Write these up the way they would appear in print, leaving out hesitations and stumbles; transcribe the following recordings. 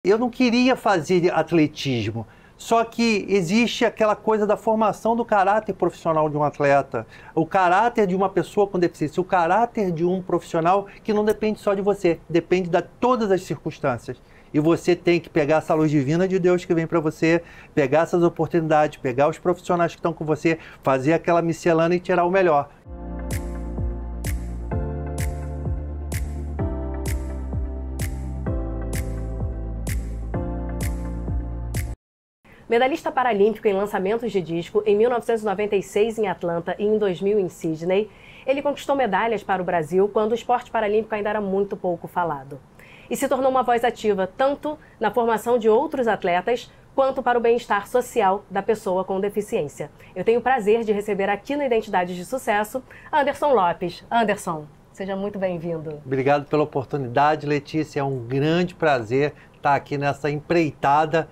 Eu não queria fazer atletismo, só que existe aquela coisa da formação do caráter profissional de um atleta, o caráter de uma pessoa com deficiência, o caráter de um profissional que não depende só de você, depende de todas as circunstâncias. E você tem que pegar essa luz divina de Deus que vem para você, pegar essas oportunidades, pegar os profissionais que estão com você, fazer aquela miscelânea e tirar o melhor. Medalhista paralímpico em lançamentos de disco em 1996 em Atlanta e em 2000 em Sydney, ele conquistou medalhas para o Brasil quando o esporte paralímpico ainda era muito pouco falado. E se tornou uma voz ativa tanto na formação de outros atletas quanto para o bem-estar social da pessoa com deficiência. Eu tenho o prazer de receber aqui no Identidades de Sucesso, Anderson Lopes. Anderson, seja muito bem-vindo. Obrigado pela oportunidade, Letícia. É um grande prazer estar aqui nessa empreitada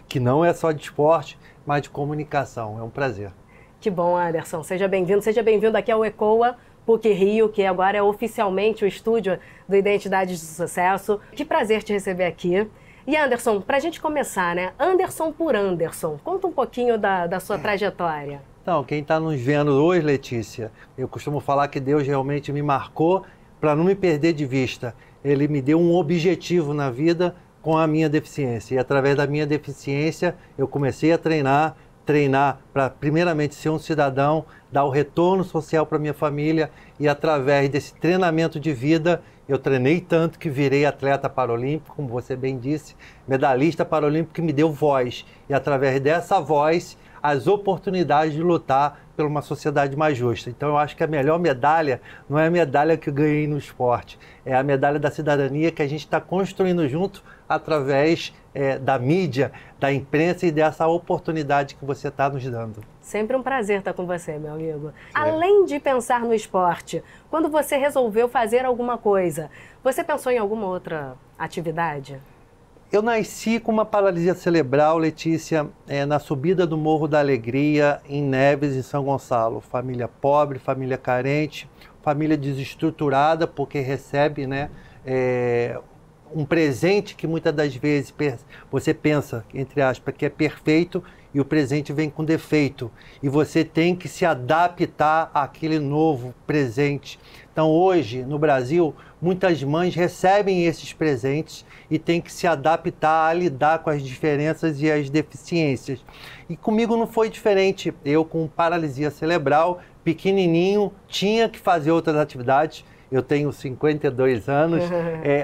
que não é só de esporte, mas de comunicação. É um prazer. Que bom, Anderson. Seja bem-vindo. Seja bem-vindo aqui ao ECOA PUC Rio, que agora é oficialmente o estúdio do Identidades de Sucesso. Que prazer te receber aqui. E Anderson, para a gente começar, né? Anderson por Anderson, conta um pouquinho da sua trajetória. Então, quem está nos vendo hoje, Letícia, eu costumo falar que Deus realmente me marcou para não me perder de vista. Ele me deu um objetivo na vida com a minha deficiência. E através da minha deficiência, eu comecei a treinar para primeiramente ser um cidadão, dar o retorno social para minha família, e através desse treinamento de vida, eu treinei tanto que virei atleta paralímpico, como você bem disse, medalhista paralímpico, que me deu voz. E através dessa voz, as oportunidades de lutar por uma sociedade mais justa. Então eu acho que a melhor medalha não é a medalha que eu ganhei no esporte, é a medalha da cidadania que a gente está construindo junto através da mídia, da imprensa e dessa oportunidade que você está nos dando. Sempre um prazer estar com você, meu amigo. Além de pensar no esporte, quando você resolveu fazer alguma coisa, você pensou em alguma outra atividade? Eu nasci com uma paralisia cerebral, Letícia, na subida do Morro da Alegria, em Neves, em São Gonçalo. Família pobre, família carente, família desestruturada, porque recebe, né, um presente que muitas das vezes você pensa, entre aspas, que é perfeito, e o presente vem com defeito. E você tem que se adaptar àquele novo presente. Então hoje, no Brasil, muitas mães recebem esses presentes e têm que se adaptar a lidar com as diferenças e as deficiências. E comigo não foi diferente. Eu, com paralisia cerebral, pequenininho, tinha que fazer outras atividades. Eu tenho 52 anos,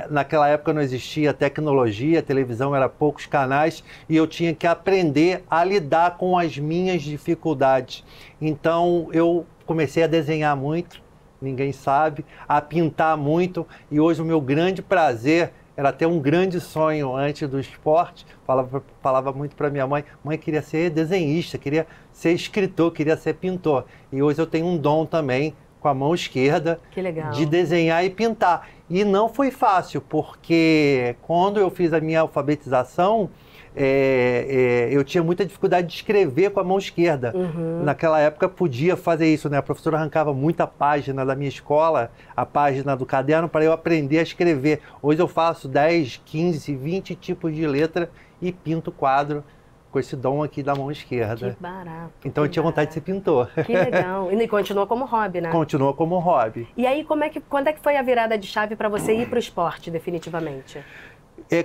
naquela época não existia tecnologia, a televisão era poucos canais, e eu tinha que aprender a lidar com as minhas dificuldades. Então eu comecei a desenhar muito, ninguém sabe, a pintar muito, e hoje o meu grande prazer era ter um grande sonho antes do esporte. Falava muito para minha mãe, queria ser desenhista, queria ser escritor, queria ser pintor. E hoje eu tenho um dom também, com a mão esquerda, de desenhar e pintar. E não foi fácil, porque quando eu fiz a minha alfabetização, eu tinha muita dificuldade de escrever com a mão esquerda. Naquela época podia fazer isso, né? A professora arrancava muita página da minha escola, a página do caderno, para eu aprender a escrever. Hoje eu faço 10, 15, 20 tipos de letra e pinto quadro com esse dom aqui da mão esquerda. Que barato. Então eu tinha vontade de ser pintor. Que legal. E continua como hobby, né? Continua como hobby. E aí, quando é que foi a virada de chave para você ir para o esporte, definitivamente?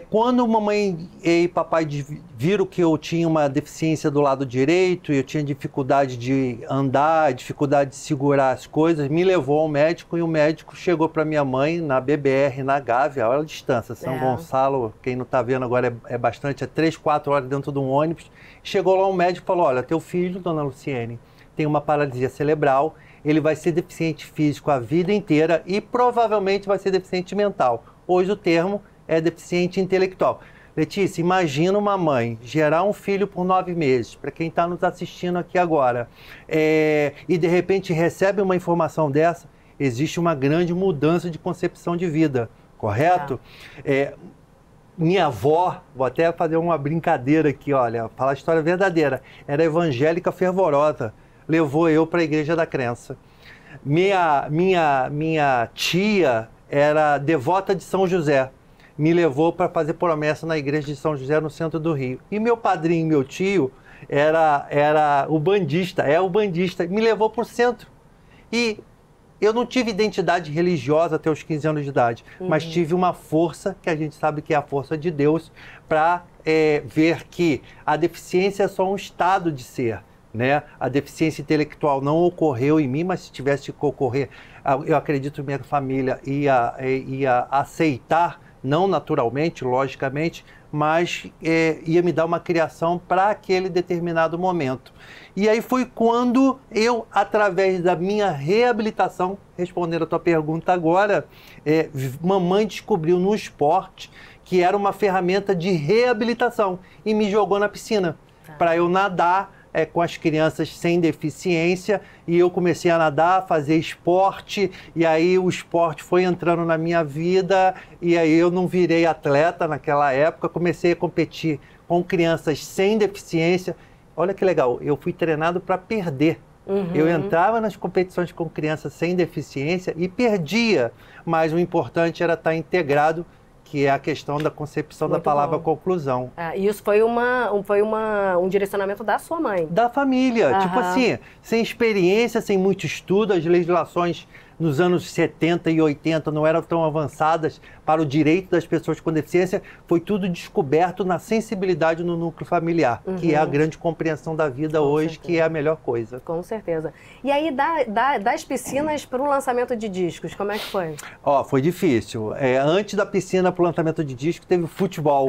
Quando mamãe e papai viram que eu tinha uma deficiência do lado direito, eu tinha dificuldade de andar, dificuldade de segurar as coisas, me levou ao médico, e o médico chegou para minha mãe na BBR, na Gávea, olha a distância, São Gonçalo, quem não está vendo agora é bastante, é 3, 4 horas dentro de um ônibus. Chegou lá um médico e falou, olha, teu filho, dona Luciene, tem uma paralisia cerebral, ele vai ser deficiente físico a vida inteira e provavelmente vai ser deficiente mental. Hoje o termo é deficiente intelectual. Letícia, imagina uma mãe gerar um filho por 9 meses, para quem está nos assistindo aqui agora, e de repente recebe uma informação dessa, existe uma grande mudança de concepção de vida, correto? Minha avó, vou até fazer uma brincadeira aqui, olha, falar a história verdadeira, era evangélica fervorosa, levou eu para a Igreja da Crença. Minha tia era devota de São José. me levou para fazer promessa na igreja de São José, no centro do Rio. E meu padrinho, meu tio, era o bandista, me levou para o centro. E eu não tive identidade religiosa até os 15 anos de idade, mas tive uma força, que a gente sabe que é a força de Deus, para ver que a deficiência é só um estado de ser, né? A deficiência intelectual não ocorreu em mim, mas se tivesse que ocorrer, eu acredito que minha família ia aceitar, não naturalmente, logicamente, mas ia me dar uma criação para aquele determinado momento. E aí foi quando eu, através da minha reabilitação, respondendo a tua pergunta agora, mamãe descobriu no esporte que era uma ferramenta de reabilitação e me jogou na piscina para eu nadar com as crianças sem deficiência, e eu comecei a nadar, fazer esporte, e aí o esporte foi entrando na minha vida, e aí eu não virei atleta naquela época, comecei a competir com crianças sem deficiência. Olha que legal, eu fui treinado para perder. Eu entrava nas competições com crianças sem deficiência e perdia, mas o importante era estar integrado, que é a questão da concepção da palavra conclusão. E isso foi um direcionamento da sua mãe? Da família. Tipo assim, sem experiência, sem muito estudo, as legislações nos anos 70 e 80 não eram tão avançadas para o direito das pessoas com deficiência, foi tudo descoberto na sensibilidade no núcleo familiar, que é a grande compreensão da vida hoje, que é a melhor coisa. Com certeza. E aí, das piscinas para o lançamento de discos, como é que foi? Foi difícil. Antes da piscina para o lançamento de disco, teve o futebol.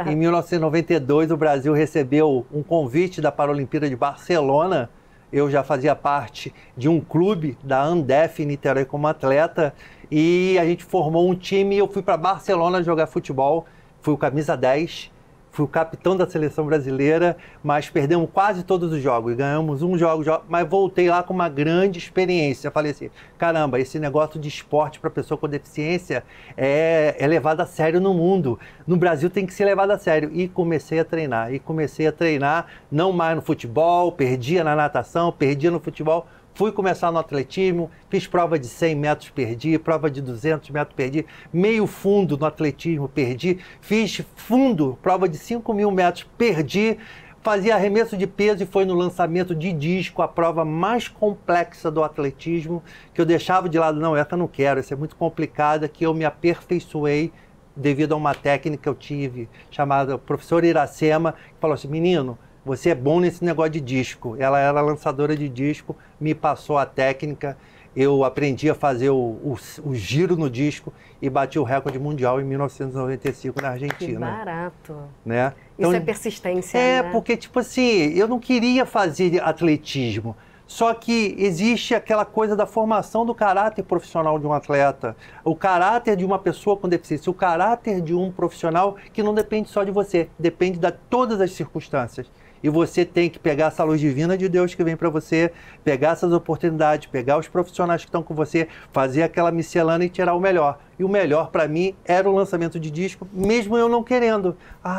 Em 1992, o Brasil recebeu um convite da Paralimpíada de Barcelona. Eu já fazia parte de um clube da Andef em Niterói como atleta, e a gente formou um time e eu fui para Barcelona jogar futebol. Fui o camisa 10, fui o capitão da seleção brasileira, mas perdemos quase todos os jogos. Ganhamos um jogo, mas voltei lá com uma grande experiência. Eu falei assim, caramba, esse negócio de esporte para pessoa com deficiência é levado a sério no mundo. No Brasil tem que ser levado a sério. E comecei a treinar, não mais no futebol, perdia na natação, perdia no futebol. Fui começar no atletismo, fiz prova de 100 metros, perdi, prova de 200 metros, perdi, meio fundo no atletismo, perdi, fiz fundo, prova de 5.000 metros, perdi, fazia arremesso de peso e foi no lançamento de disco, a prova mais complexa do atletismo, que eu deixava de lado, não, essa eu não quero, essa é muito complicada, que eu me aperfeiçoei devido a uma técnica que eu tive, chamada professora Iracema, que falou assim, menino, você é bom nesse negócio de disco. Ela era lançadora de disco, me passou a técnica, eu aprendi a fazer o giro no disco e bati o recorde mundial em 1995 na Argentina. Que barato. Né? Então, isso é persistência, né? Porque, tipo assim, eu não queria fazer atletismo, só que existe aquela coisa da formação do caráter profissional de um atleta, o caráter de uma pessoa com deficiência, o caráter de um profissional que não depende só de você, depende de todas as circunstâncias. E você tem que pegar essa luz divina de Deus que vem para você, pegar essas oportunidades, pegar os profissionais que estão com você, fazer aquela miscelânea e tirar o melhor. E o melhor para mim era o lançamento de disco, mesmo eu não querendo.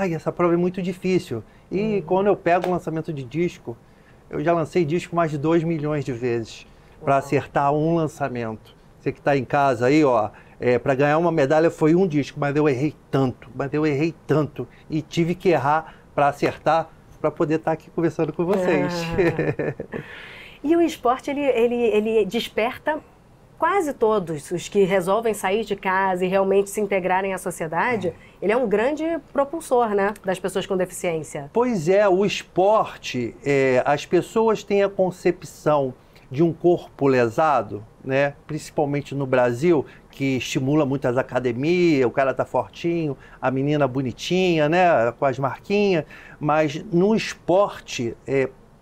Essa prova é muito difícil. E quando eu pego o lançamento de disco, eu já lancei disco mais de 2 milhões de vezes para acertar um lançamento. Você que está em casa aí, para ganhar uma medalha foi um disco, mas eu errei tanto e tive que errar para acertar, para poder estar aqui conversando com vocês. E o esporte, ele desperta quase todos os que resolvem sair de casa e realmente se integrarem à sociedade. Ele é um grande propulsor, né, das pessoas com deficiência. Pois é, o esporte, as pessoas têm a concepção de um corpo lesado, né, principalmente no Brasil, que estimula muito as academias, o cara tá fortinho, a menina bonitinha, né, com as marquinhas, mas no esporte,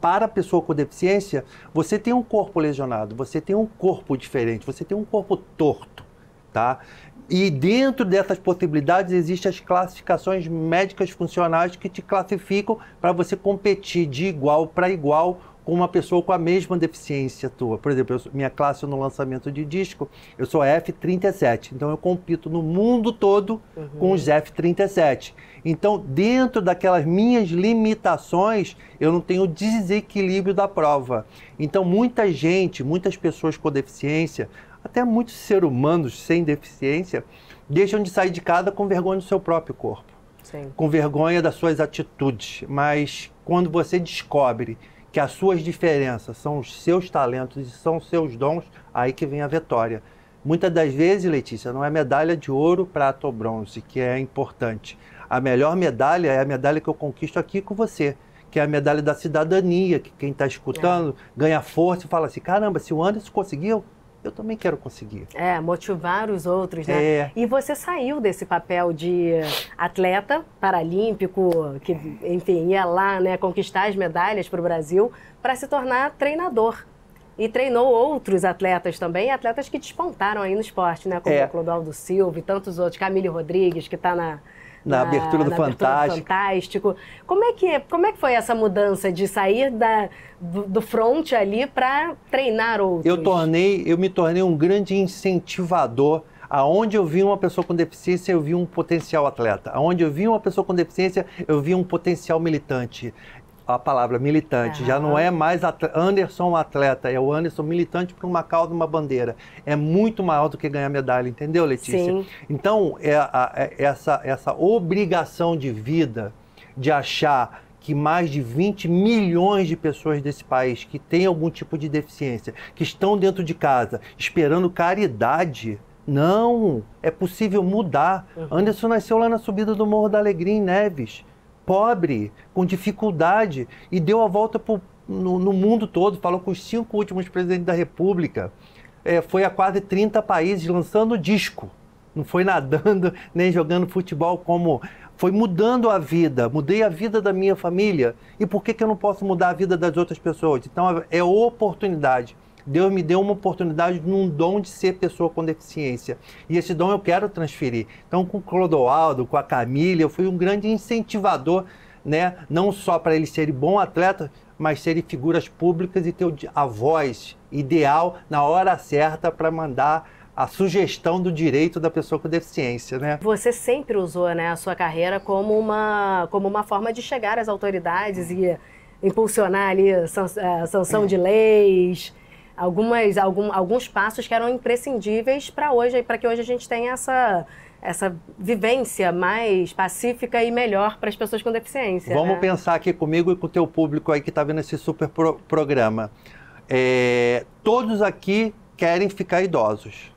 para a pessoa com deficiência, você tem um corpo lesionado, você tem um corpo diferente, você tem um corpo torto, tá? E dentro dessas possibilidades existem as classificações médicas funcionais que te classificam para você competir de igual para igual com uma pessoa com a mesma deficiência tua. Por exemplo, minha classe no lançamento de disco, eu sou F37, então eu compito no mundo todo com os F37. Então, dentro daquelas minhas limitações, eu não tenho desequilíbrio da prova. Então, muitas pessoas com deficiência, até muitos seres humanos sem deficiência, deixam de sair de casa com vergonha do seu próprio corpo, Sim. com vergonha das suas atitudes. Mas quando você descobre que as suas diferenças são os seus talentos e são os seus dons, aí que vem a vitória. Muitas das vezes, Letícia, não é medalha de ouro, prata ou bronze que é importante. A melhor medalha é a medalha que eu conquisto aqui com você, que é a medalha da cidadania, que quem está escutando ganha força e fala assim, caramba, se o Anderson conseguiu, eu também quero conseguir. Motivar os outros, né? E você saiu desse papel de atleta paralímpico, que, enfim, ia lá, né, conquistar as medalhas para o Brasil, para se tornar treinador. E treinou outros atletas também, atletas que despontaram aí no esporte, né? Como o Clodoaldo Silva e tantos outros, Camille Rodrigues, que está na abertura do Fantástico. Como é que foi essa mudança de sair do front ali para treinar outros? Eu me tornei um grande incentivador. Aonde eu vi uma pessoa com deficiência, eu vi um potencial atleta. Aonde eu vi uma pessoa com deficiência, eu vi um potencial militante. A palavra militante já não é mais Anderson atleta, é o Anderson militante por uma causa, uma bandeira. É muito maior do que ganhar medalha, entendeu, Letícia? Sim. Então, essa obrigação de vida de achar que mais de 20 milhões de pessoas desse país que têm algum tipo de deficiência, que estão dentro de casa esperando caridade, não, é possível mudar. Anderson nasceu lá na subida do Morro da Alegria, em Neves. Pobre, com dificuldade, e deu a volta no mundo todo, falou com os 5 últimos presidentes da República, foi a quase 30 países lançando disco, não foi nadando nem jogando futebol, como foi mudando a vida, mudei a vida da minha família, e por que eu não posso mudar a vida das outras pessoas? Então é oportunidade. Deus me deu uma oportunidade num dom de ser pessoa com deficiência. E esse dom eu quero transferir. Então, com o Clodoaldo, com a Camille, eu fui um grande incentivador, né? Não só para eles serem bons atletas, mas serem figuras públicas e ter a voz ideal na hora certa para mandar a sugestão do direito da pessoa com deficiência, né? Você sempre usou, né, a sua carreira como uma forma de chegar às autoridades e impulsionar ali a sanção de leis, alguns passos que eram imprescindíveis para que hoje a gente tenha essa vivência mais pacífica e melhor para as pessoas com deficiência. Vamos pensar aqui comigo e com o teu público aí que está vendo esse super programa. Todos aqui querem ficar idosos,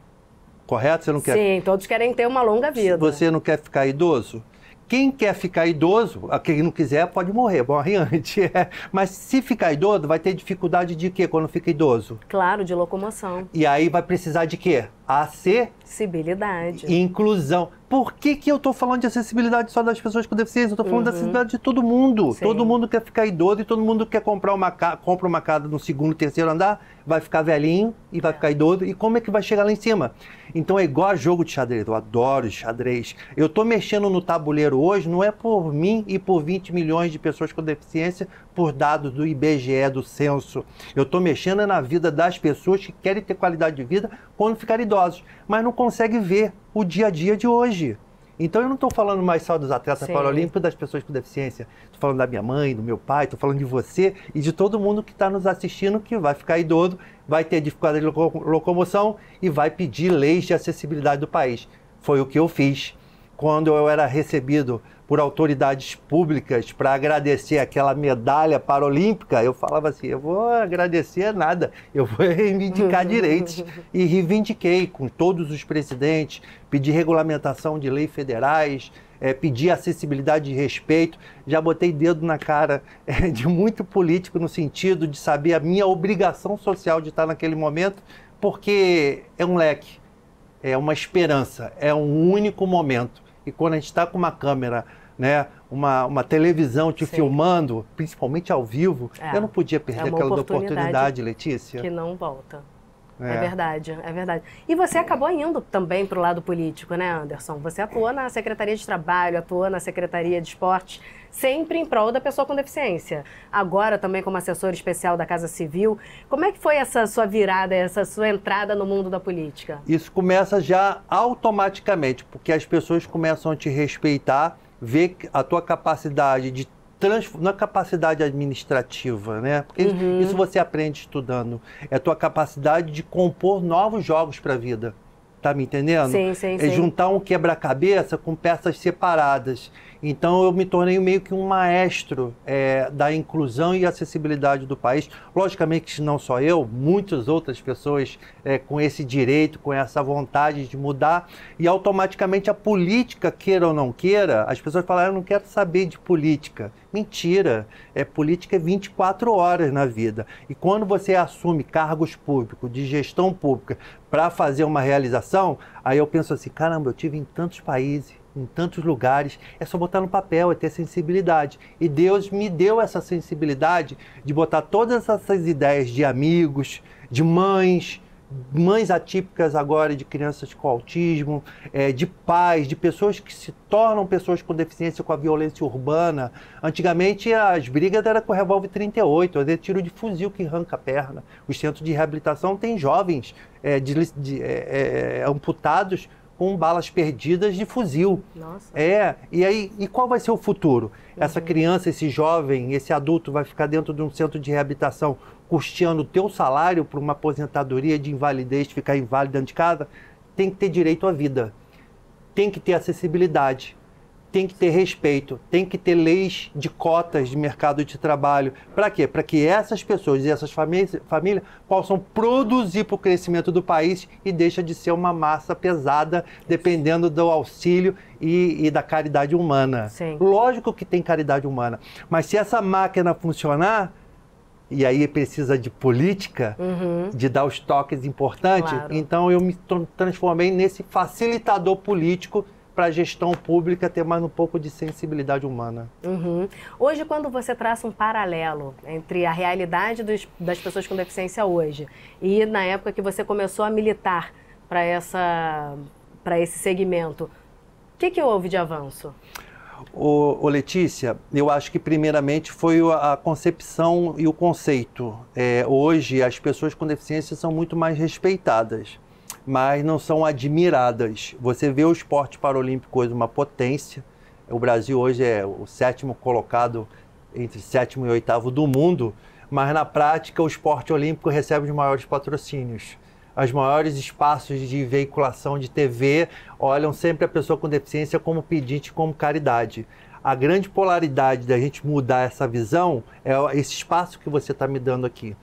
correto? Você não quer? Sim, todos querem ter uma longa vida. Você não quer ficar idoso? Quem quer ficar idoso, quem não quiser pode morrer antes. Mas se ficar idoso, vai ter dificuldade de quê quando fica idoso? Claro, de locomoção. E aí vai precisar de quê? Acessibilidade. E inclusão. Por que eu estou falando de acessibilidade só das pessoas com deficiência? Eu estou falando de acessibilidade de todo mundo. Sim. Todo mundo quer ficar idoso e todo mundo quer compra uma casa no 2º, 3º andar, vai ficar velhinho e vai ficar idoso. E como é que vai chegar lá em cima? Então é igual a jogo de xadrez. Eu adoro xadrez. Eu estou mexendo no tabuleiro hoje, não é por mim e por 20 milhões de pessoas com deficiência, por dados do IBGE, do censo. Eu estou mexendo na vida das pessoas que querem ter qualidade de vida quando ficarem idosos, mas não conseguem ver o dia a dia de hoje. Então eu não estou falando mais só dos atletas paralímpicos, das pessoas com deficiência. Estou falando da minha mãe, do meu pai, estou falando de você e de todo mundo que está nos assistindo, que vai ficar idoso, vai ter dificuldade de locomoção e vai pedir leis de acessibilidade do país. Foi o que eu fiz quando eu era recebido por autoridades públicas para agradecer aquela medalha paralímpica. Eu falava assim, eu vou agradecer nada, eu vou reivindicar direitos. E reivindiquei com todos os presidentes, pedi regulamentação de leis federais, pedi acessibilidade e respeito, já botei dedo na cara de muito político no sentido de saber a minha obrigação social de estar naquele momento, porque é um leque, é uma esperança, é um único momento. E quando a gente está com uma câmera, né, uma televisão te filmando, principalmente ao vivo, eu não podia perder aquela oportunidade, Letícia. Que não volta. É verdade, é verdade. E você acabou indo também para o lado político, né, Anderson? Você atuou na Secretaria de Trabalho, atuou na Secretaria de Esportes, sempre em prol da pessoa com deficiência. Agora também como assessor especial da Casa Civil. Como é que foi essa sua virada, essa sua entrada no mundo da política? Isso começa já automaticamente, porque as pessoas começam a te respeitar, ver a tua capacidade de não é capacidade administrativa, né? Porque isso você aprende estudando. É a tua capacidade de compor novos jogos para a vida. Tá me entendendo? Sim, sim, É sim. juntar um quebra-cabeça com peças separadas. Então eu me tornei meio que um maestro da inclusão e acessibilidade do país. Logicamente não só eu, muitas outras pessoas com esse direito, com essa vontade de mudar. E automaticamente a política, queira ou não queira, as pessoas falam, eu não quero saber de política. Mentira, política é 24 horas na vida. E quando você assume cargos públicos, de gestão pública, para fazer uma realização, aí eu penso assim, caramba, eu tive em tantos países, em tantos lugares, é só botar no papel, é ter sensibilidade. E Deus me deu essa sensibilidade de botar todas essas ideias de amigos, de mães atípicas agora, de crianças com autismo, de pais, de pessoas que se tornam pessoas com deficiência com a violência urbana. Antigamente as brigas eram com revólver 38, às tiro de fuzil que arranca a perna. Os centros de reabilitação têm jovens amputados com balas perdidas de fuzil. Nossa. E qual vai ser o futuro? Essa criança, esse jovem, esse adulto vai ficar dentro de um centro de reabilitação custeando o teu salário para uma aposentadoria de invalidez, ficar inválido dentro de casa? Tem que ter direito à vida, tem que ter acessibilidade, tem que ter respeito, tem que ter leis de cotas de mercado de trabalho. Para quê? Para que essas pessoas e essas famílias possam produzir para o crescimento do país e deixa de ser uma massa pesada, dependendo do auxílio e da caridade humana. Sim. Lógico que tem caridade humana, mas se essa máquina funcionar, e aí precisa de política, de dar os toques importantes, Claro. então eu me transformei nesse facilitador político para a gestão pública ter mais um pouco de sensibilidade humana. Hoje, quando você traça um paralelo entre a realidade das pessoas com deficiência hoje e na época que você começou a militar para esse segmento, o que houve de avanço? Letícia, eu acho que primeiramente foi a concepção e o conceito. Hoje as pessoas com deficiência são muito mais respeitadas, mas não são admiradas. Você vê o esporte paralímpico hoje uma potência. O Brasil hoje é o 7º colocado entre 7º e 8º do mundo, mas na prática o esporte olímpico recebe os maiores patrocínios. Os maiores espaços de veiculação de TV olham sempre a pessoa com deficiência como pedinte, como caridade. A grande polaridade da gente mudar essa visão é esse espaço que você está me dando aqui.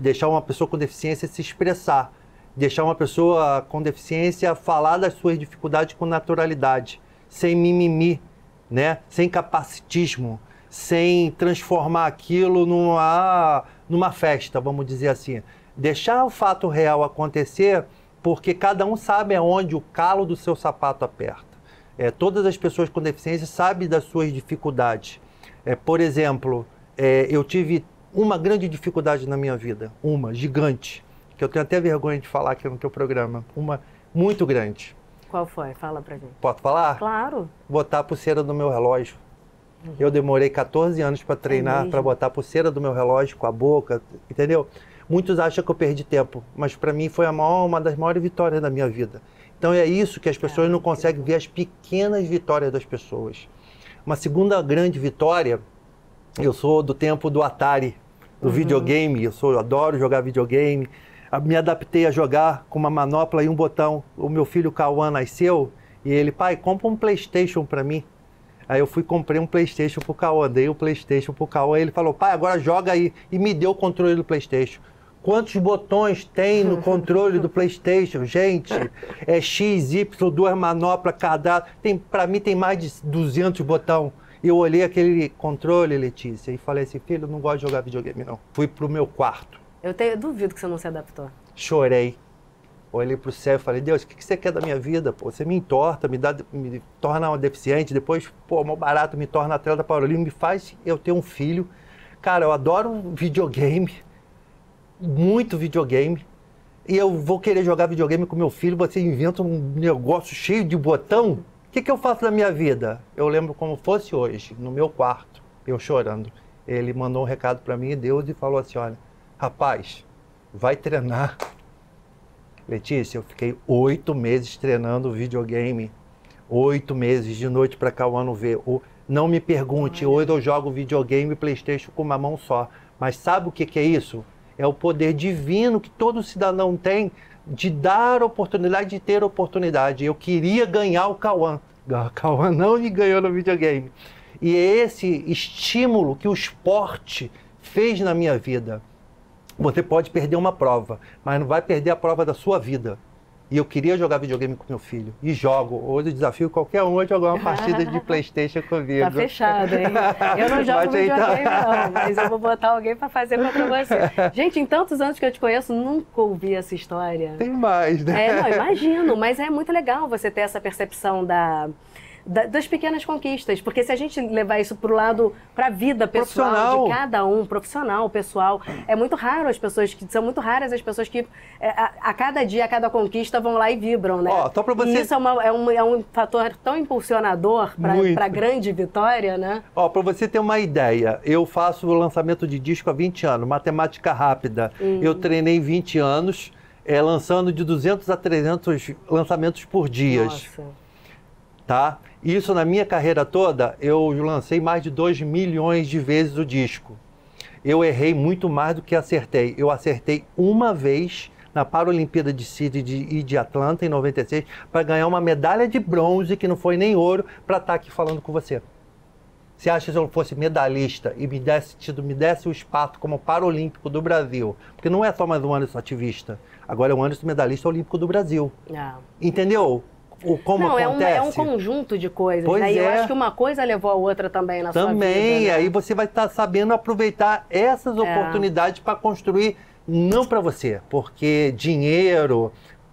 Deixar uma pessoa com deficiência se expressar, deixar uma pessoa com deficiência falar das suas dificuldades com naturalidade, sem mimimi, né? Sem capacitismo, sem transformar aquilo numa festa, vamos dizer assim. Deixar o fato real acontecer, porque cada um sabe aonde o calo do seu sapato aperta. Todas as pessoas com deficiência sabem das suas dificuldades. Por exemplo, eu tive uma grande dificuldade na minha vida, uma gigante, que eu tenho até vergonha de falar aqui no teu programa, uma muito grande. Qual foi? Fala pra gente. Posso falar? Claro. Botar a pulseira do meu relógio. Eu demorei 14 anos para treinar, para botar a pulseira do meu relógio com a boca, entendeu? Muitos acham que eu perdi tempo, mas para mim foi uma das maiores vitórias da minha vida. Então é isso que as pessoas não conseguem ver, as pequenas vitórias das pessoas. Uma segunda grande vitória, eu sou do tempo do Atari, do videogame, eu adoro jogar videogame. Me adaptei a jogar com uma manopla e um botão. O meu filho Cauã nasceu e ele, pai, compra um PlayStation para mim. Aí eu comprei um PlayStation pro Cauã, dei o PlayStation pro Cauã, ele falou, pai, agora joga aí, e me deu o controle do PlayStation. Quantos botões tem no controle do PlayStation? Gente, X, Y, 2 manoplas, quadrado. Para mim tem mais de 200 botões. Eu olhei aquele controle, Letícia, e falei assim, filho, eu não gosto de jogar videogame, não. Fui pro meu quarto. Eu duvido que você não se adaptou. Chorei. Olhei pro céu e falei, Deus, o que você quer da minha vida? Pô, você me entorta, me torna uma deficiente, depois, mal barato, me torna atleta paralímpico, me faz eu ter um filho. Cara, eu adoro videogame. Muito videogame, e eu vou querer jogar videogame com meu filho, você inventa um negócio cheio de botão, o que eu faço na minha vida? Eu lembro como fosse hoje, no meu quarto, eu chorando. Ele mandou um recado para mim, Deus, e falou assim, olha, rapaz, vai treinar. Letícia, eu fiquei 8 meses treinando videogame, 8 meses de noite para Cauã não ver. Não me pergunte, hoje eu jogo videogame e PlayStation com uma mão só, mas sabe o que é isso? É o poder divino que todo cidadão tem de dar oportunidade, de ter oportunidade. Eu queria ganhar o Cauã. O Cauã não me ganhou no videogame. E é esse estímulo que o esporte fez na minha vida. Você pode perder uma prova, mas não vai perder a prova da sua vida. E eu queria jogar videogame com meu filho. E jogo. Hoje eu desafio qualquer um a jogar uma partida de PlayStation comigo. Tá fechado, hein? Eu não jogo videogame, não, mas eu vou botar alguém para fazer contra você. Gente, em tantos anos que eu te conheço, nunca ouvi essa história. Tem mais, né? Não, imagino, mas é muito legal você ter essa percepção das pequenas conquistas, porque se a gente levar isso para o lado, para a vida pessoal de cada um, profissional, pessoal, é muito raro são muito raras as pessoas que a cada dia, a cada conquista vão lá e vibram, né? Ó, então pra você... E isso é um fator tão impulsionador para a grande vitória, né? Ó, para você ter uma ideia, eu faço o lançamento de disco há 20 anos, matemática rápida. Eu treinei 20 anos, lançando de 200 a 300 lançamentos por dia. Nossa. Tá? Isso na minha carreira toda, eu lancei mais de 2 milhões de vezes o disco. Eu errei muito mais do que acertei. Eu acertei uma vez na Paralimpíada de Sydney e de Atlanta, em 96, para ganhar uma medalha de bronze, que não foi nem ouro, para estar aqui falando com você. Você acha que se eu fosse medalhista e me desse o espaço como Paralímpico do Brasil, porque não é só mais um Anderson ativista, agora é um Anderson medalhista olímpico do Brasil. Entendeu? Como acontece? É um conjunto de coisas, pois né? E eu é. acho que uma coisa levou a outra também na sua vida. Também, né? aí você vai estar sabendo aproveitar essas oportunidades para construir, não para você, porque dinheiro,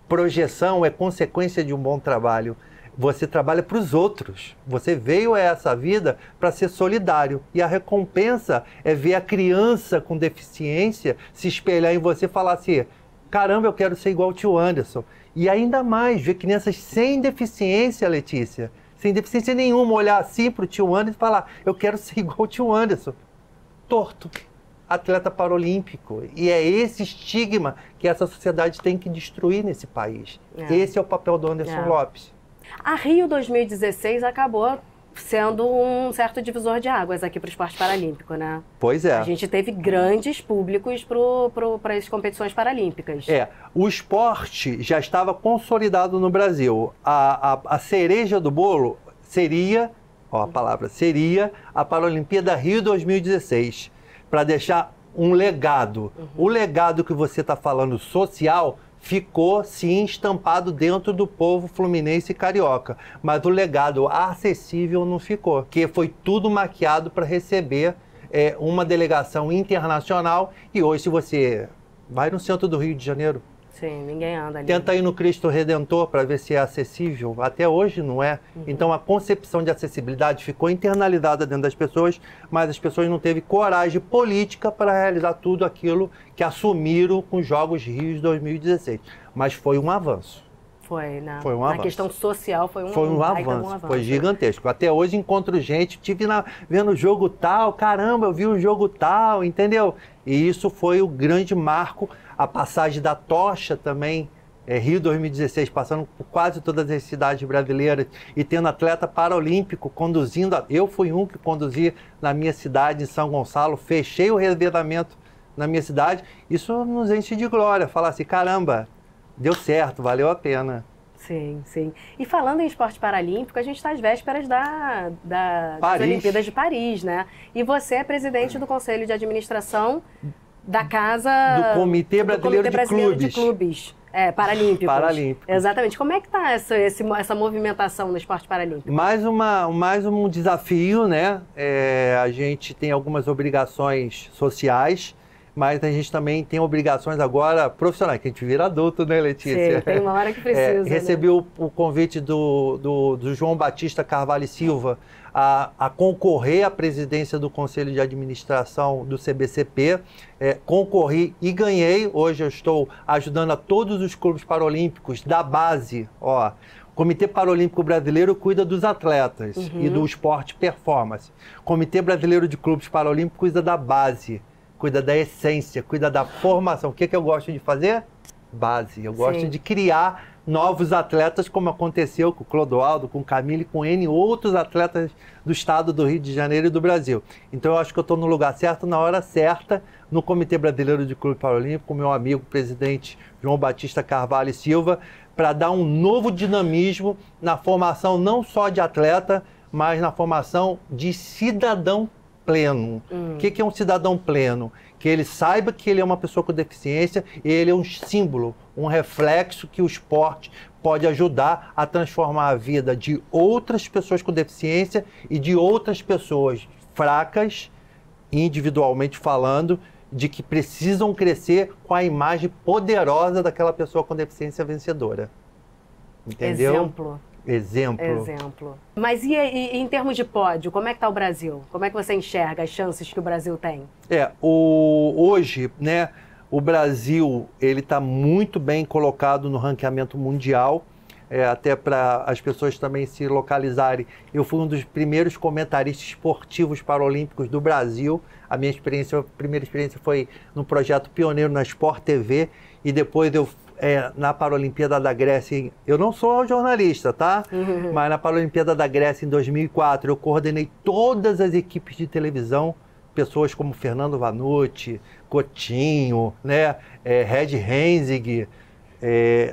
projeção é consequência de um bom trabalho. Você trabalha para os outros. Você veio a essa vida para ser solidário. E a recompensa é ver a criança com deficiência se espelhar em você e falar assim: caramba, eu quero ser igual ao tio Anderson. E ainda mais, ver crianças sem deficiência, Letícia, sem deficiência nenhuma, olhar assim para o tio Anderson e falar: eu quero ser igual ao tio Anderson. Torto. Atleta paralímpico. E é esse estigma que essa sociedade tem que destruir nesse país. Esse é o papel do Anderson Lopes. A Rio 2016 acabou sendo um certo divisor de águas aqui para o esporte paralímpico, né? Pois é. A gente teve grandes públicos para as competições paralímpicas. O esporte já estava consolidado no Brasil. A cereja do bolo seria, seria a Paralimpíada Rio 2016, para deixar um legado. O legado que você está falando social ficou, sim, estampado dentro do povo fluminense e carioca. Mas o legado acessível não ficou, porque foi tudo maquiado para receber uma delegação internacional. E hoje, se você vai no centro do Rio de Janeiro, sim, ninguém anda ali. Tenta ir no Cristo Redentor para ver se é acessível. Até hoje não é. Então a concepção de acessibilidade ficou internalizada dentro das pessoas, mas as pessoas não teve coragem política para realizar tudo aquilo que assumiram com os Jogos Rio de 2016. Mas foi um avanço. Foi, né? Foi um avanço. Na questão social foi um avanço. Foi gigantesco. Até hoje encontro gente, vendo o jogo tal, caramba, eu vi o jogo tal, entendeu? E isso foi o grande marco. A passagem da tocha também, Rio 2016, passando por quase todas as cidades brasileiras e tendo atleta paralímpico conduzindo. Eu fui um que conduzi na minha cidade, em São Gonçalo, fechei o revezamento na minha cidade. Isso nos enche de glória, falar assim: caramba, deu certo, valeu a pena. Sim, sim. E falando em esporte paralímpico, a gente está às vésperas das Olimpíadas de Paris, né? E você é presidente do Conselho de Administração da Casa... Do Comitê Brasileiro de Clubes. Paralímpicos. Exatamente. Como é que está essa movimentação no esporte paralímpico? Mais um desafio, né? A gente tem algumas obrigações sociais, mas a gente também tem obrigações agora profissionais, que a gente vira adulto, né, Letícia? Sim, tem uma hora que precisa. Recebi o convite do João Batista Carvalho Silva a concorrer à presidência do Conselho de Administração do CBCP. Concorri e ganhei. Hoje eu estou ajudando a todos os clubes paralímpicos da base. O Comitê Paralímpico Brasileiro cuida dos atletas e do esporte performance. O Comitê Brasileiro de Clubes Paralímpicos cuida da base, cuida da essência, cuida da formação. O que eu gosto de fazer? Base. Eu gosto de criar novos atletas, como aconteceu com o Clodoaldo, com o Camille, com N outros atletas do estado do Rio de Janeiro e do Brasil. Então eu acho que eu estou no lugar certo, na hora certa, no Comitê Brasileiro de Clube Paralímpico, com meu amigo, presidente João Batista Carvalho e Silva, para dar um novo dinamismo na formação não só de atleta, mas na formação de cidadão pleno. O que é um cidadão pleno? Que ele saiba que ele é uma pessoa com deficiência e ele é um símbolo, um reflexo que o esporte pode ajudar a transformar a vida de outras pessoas com deficiência e de outras pessoas fracas, individualmente falando, de que precisam crescer com a imagem poderosa daquela pessoa com deficiência vencedora. Entendeu? Exemplo. Mas e em termos de pódio, como é que está o Brasil? Como é que você enxerga as chances que o Brasil tem? Hoje, né, o Brasil ele está muito bem colocado no ranqueamento mundial, até para as pessoas também se localizarem. Eu fui um dos primeiros comentaristas esportivos paralímpicos do Brasil. A primeira experiência foi no projeto pioneiro na Sport TV e depois eu na Paralimpíada da Grécia, eu não sou jornalista, tá? Mas na Paralimpíada da Grécia em 2004, eu coordenei todas as equipes de televisão, pessoas como Fernando Vanucci, Coutinho, né? Red Hensig,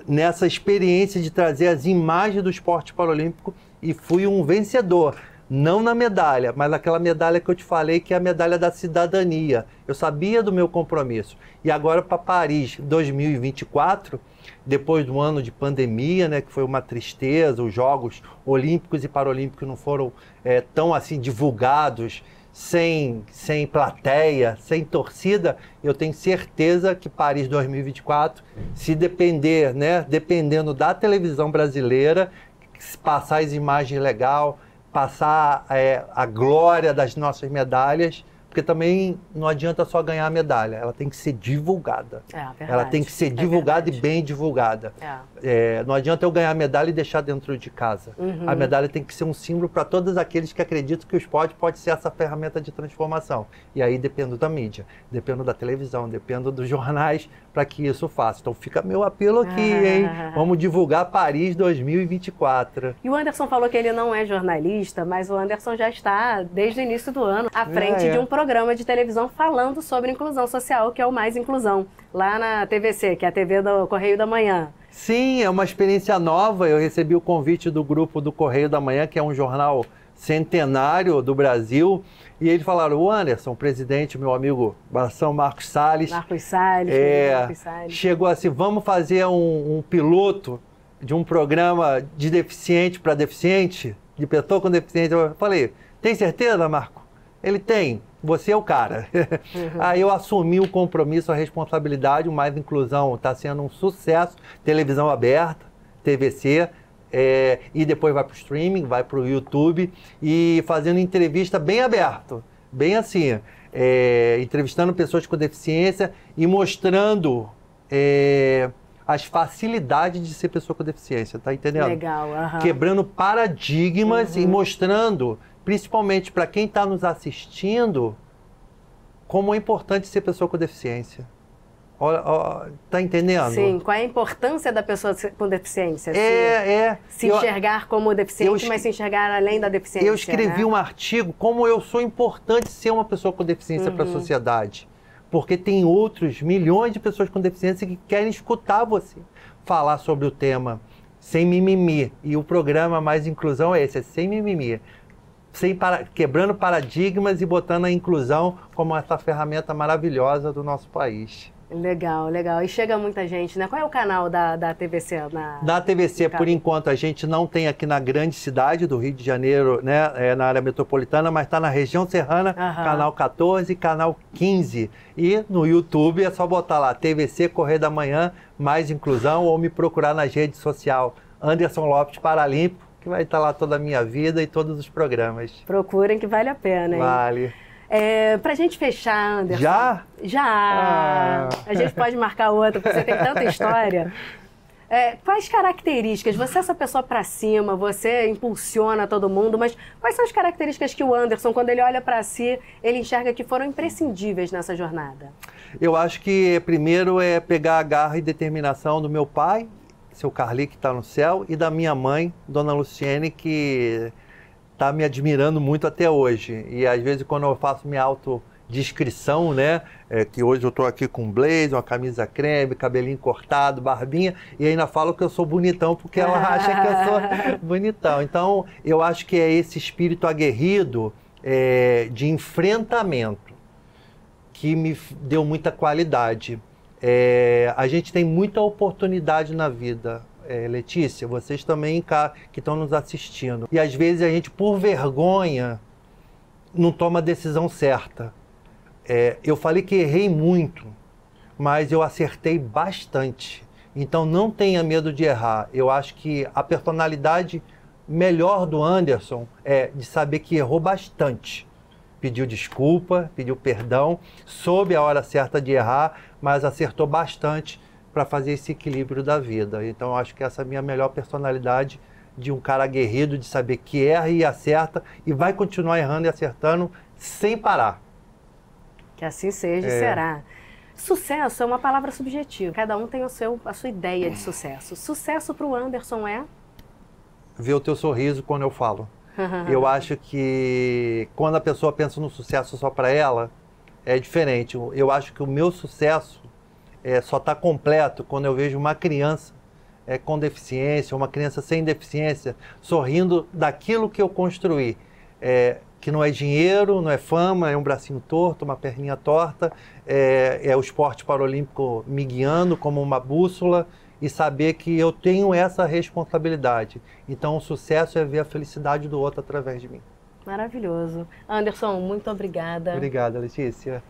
nessa experiência de trazer as imagens do esporte paralímpico e fui um vencedor. Não na medalha, mas naquela medalha que eu te falei, que é a medalha da cidadania. Eu sabia do meu compromisso. E agora para Paris 2024, depois do ano de pandemia, né, que foi uma tristeza, os Jogos Olímpicos e Paralímpicos não foram tão assim divulgados, sem plateia, sem torcida, eu tenho certeza que Paris 2024, se depender, né, dependendo da televisão brasileira, passar as imagens legais, passar a glória das nossas medalhas, porque também não adianta só ganhar a medalha, ela tem que ser divulgada. Ela tem que ser divulgada e bem divulgada. Não adianta eu ganhar a medalha e deixar dentro de casa. A medalha tem que ser um símbolo para todos aqueles que acreditam que o esporte pode ser essa ferramenta de transformação. E aí dependo da mídia, dependo da televisão, dependo dos jornais para que isso faça. Então fica meu apelo aqui, hein? Vamos divulgar Paris 2024. E o Anderson falou que ele não é jornalista, mas o Anderson já está, desde o início do ano, à frente de um programa de televisão falando sobre inclusão social, que é o Mais Inclusão, lá na TVC, que é a TV do Correio da Manhã. Sim, é uma experiência nova. Eu recebi o convite do grupo do Correio da Manhã, que é um jornal centenário do Brasil, e eles falaram, o Anderson, presidente, meu amigo Marcos Salles. Marcos Salles. Chegou assim, vamos fazer um piloto de um programa de deficiente para deficiente, de pessoa com deficiência. Eu falei, tem certeza, Marco? Ele tem. Você é o cara. Aí eu assumi o compromisso, a responsabilidade, o Mais Inclusão está sendo um sucesso, televisão aberta, TVC, e depois vai para o streaming, vai para o YouTube, e fazendo entrevista bem aberto, bem assim, entrevistando pessoas com deficiência e mostrando as facilidades de ser pessoa com deficiência, tá entendendo? Legal, Quebrando paradigmas e mostrando, principalmente para quem está nos assistindo, como é importante ser pessoa com deficiência. Tá entendendo? Sim, qual é a importância da pessoa com deficiência? Se enxergar como deficiente, mas se enxergar além da deficiência. Eu escrevi um artigo, como eu sou importante ser uma pessoa com deficiência para a sociedade. Porque tem outros milhões de pessoas com deficiência que querem escutar você falar sobre o tema sem mimimi. E o programa Mais Inclusão é esse, é sem mimimi. Quebrando paradigmas e botando a inclusão como essa ferramenta maravilhosa do nosso país. Legal, legal. E chega muita gente, né? Qual é o canal da TVC? Na TVC, por enquanto, a gente não tem aqui na grande cidade do Rio de Janeiro, né? Na área metropolitana, mas está na região serrana, canal 14 e canal 15. E no YouTube é só botar lá, TVC Correio da Manhã, Mais Inclusão, ou me procurar nas redes sociais, Anderson Lopes Paralímpico, que vai estar lá toda a minha vida e todos os programas. Procurem que vale a pena, hein? Vale. Pra gente fechar, Anderson. Já? Já! A gente pode marcar outra, porque você tem tanta história. Quais características? Você é essa pessoa pra cima, você impulsiona todo mundo, mas quais são as características que o Anderson, quando ele olha pra si, ele enxerga que foram imprescindíveis nessa jornada? Eu acho que primeiro é pegar a garra e determinação do meu pai seu Carli, que está no céu, e da minha mãe, Dona Luciene, que está me admirando muito até hoje. E às vezes quando eu faço minha autodescrição, né, que hoje eu estou aqui com um blazer, uma camisa creme, cabelinho cortado, barbinha, e ainda falo que eu sou bonitão porque ela acha que eu sou bonitão. Então eu acho que é esse espírito aguerrido de enfrentamento que me deu muita qualidade. A gente tem muita oportunidade na vida. Letícia, vocês também que estão nos assistindo. E às vezes a gente, por vergonha, não toma a decisão certa. Eu falei que errei muito, mas eu acertei bastante. Então não tenha medo de errar. Eu acho que a personalidade melhor do Anderson é de saber que errou bastante. Pediu desculpa, pediu perdão, soube a hora certa de errar, mas acertou bastante para fazer esse equilíbrio da vida. Então eu acho que essa é a minha melhor personalidade, de um cara aguerrido, de saber que erra e acerta e vai continuar errando e acertando sem parar. Que assim seja e será. Sucesso é uma palavra subjetiva. Cada um tem a sua ideia de sucesso. Sucesso para o Anderson é? Ver o teu sorriso quando eu falo. Eu acho que quando a pessoa pensa no sucesso só para ela, é diferente. Eu acho que o meu sucesso só está completo quando eu vejo uma criança com deficiência, uma criança sem deficiência, sorrindo daquilo que eu construí. Que não é dinheiro, não é fama, é um bracinho torto, uma perninha torta, é o esporte paralímpico me guiando como uma bússola e saber que eu tenho essa responsabilidade. Então o sucesso é ver a felicidade do outro através de mim. Maravilhoso. Anderson, muito obrigada. Obrigada, Letícia.